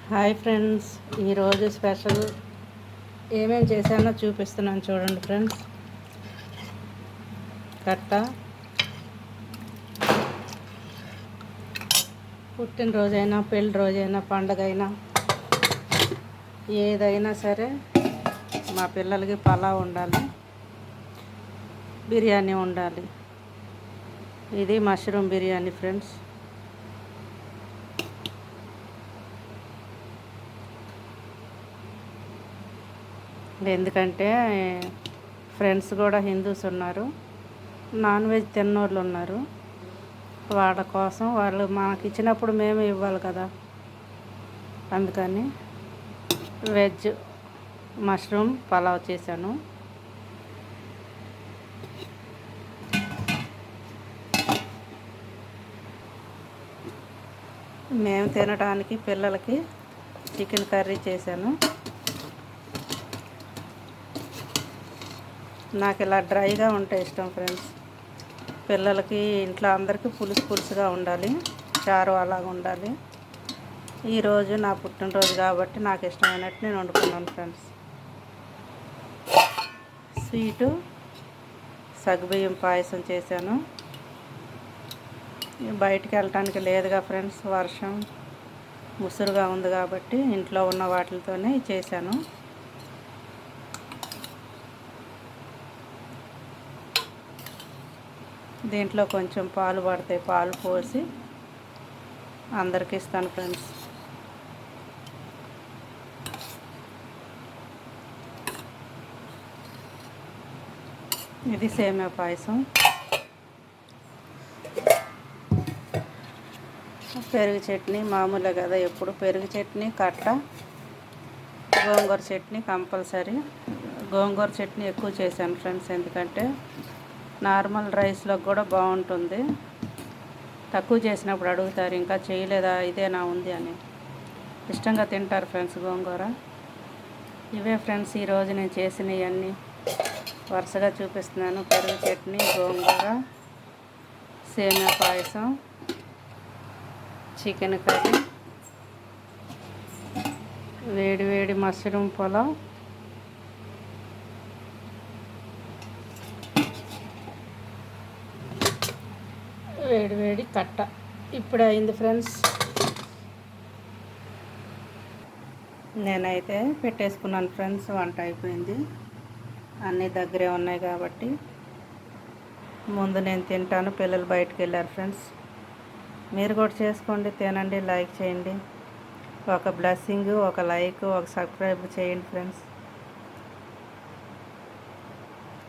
Hi friends, ఈరోజు special ఏమేమి చేశానో చూపిస్తున్నాను చూడండి ఫ్రెండ్స్. కట్ట పుట్టినరోజైనా పెళ్లి రోజైనా పండగైనా ఏదైనా సరే మా పిల్లలకి పలావ్ ఉండాలి, బిర్యానీ ఉండాలి. ఇది మష్రూమ్ బిర్యానీ ఫ్రెండ్స్. ఎందుకంటే ఫ్రెండ్స్ కూడా హిందూస్ ఉన్నారు, నాన్ వెజ్ తిన్నోళ్ళు ఉన్నారు. వాళ్ళ కోసం వాళ్ళు మాకు ఇచ్చినప్పుడు మేమే ఇవ్వాలి కదా, అందుకని వెజ్ మష్రూమ్ పలావ్ చేశాను. మేము తినడానికి పిల్లలకి చికెన్ కర్రీ చేశాను. నాకు ఇలా డ్రైగా ఉంటే ఇష్టం ఫ్రెండ్స్. పిల్లలకి ఇంట్లో అందరికీ పులుసుగా ఉండాలి, చారు అలాగ ఉండాలి. ఈరోజు నా పుట్టినరోజు కాబట్టి నాకు ఇష్టమైనట్టు నేను వండుకున్నాను ఫ్రెండ్స్. స్వీటు సగ్గుబియ్యం పాయసం చేశాను. బయటికి వెళ్ళటానికి లేదుగా ఫ్రెండ్స్, వర్షం ముసురుగా ఉంది కాబట్టి ఇంట్లో ఉన్న వాటితోనే చేశాను. దీంట్లో కొంచెం పాలు పడతాయి, పాలు పోసి అందరికి ఇస్తాను ఫ్రెండ్స్. ఇది సేమియా పాయసం. పెరుగు చట్నీ మామూలే కదా, ఎప్పుడు పెరుగు చట్నీ, కట్ట, గోంగూర చట్నీ కంపల్సరీ. గోంగూర చట్నీ ఎక్కువ చేశాను ఫ్రెండ్స్, ఎందుకంటే నార్మల్ రైస్లో కూడా బాగుంటుంది. తక్కువ చేసినప్పుడు అడుగుతారు, ఇంకా చేయలేదా, ఇదేనా ఉంది అని. ఇష్టంగా తింటారు ఫ్రెండ్స్ గోంగూర. ఇవే ఫ్రెండ్స్ ఈరోజు నేను చేసినవన్నీ వరుసగా చూపిస్తున్నాను. పెరుగు చట్నీ, గోంగూర, సేమియా పాయసం, చికెన్ కర్రీ, వేడి వేడి మష్రూమ్ పులావ్, వేడి వేడి కట్ట. ఇప్పుడు అయింది ఫ్రెండ్స్. నేనైతే పెట్టేసుకున్నాను ఫ్రెండ్స్, వంట అయిపోయింది. అన్నీ దగ్గరే ఉన్నాయి కాబట్టి ముందు నేను తింటాను, పిల్లలు బయటకు వెళ్ళారు ఫ్రెండ్స్. మీరు కూడా చేసుకోండి, తినండి, లైక్ చేయండి. ఒక బ్లెస్సింగ్, ఒక లైక్, ఒక సబ్స్క్రైబ్ చేయండి ఫ్రెండ్స్.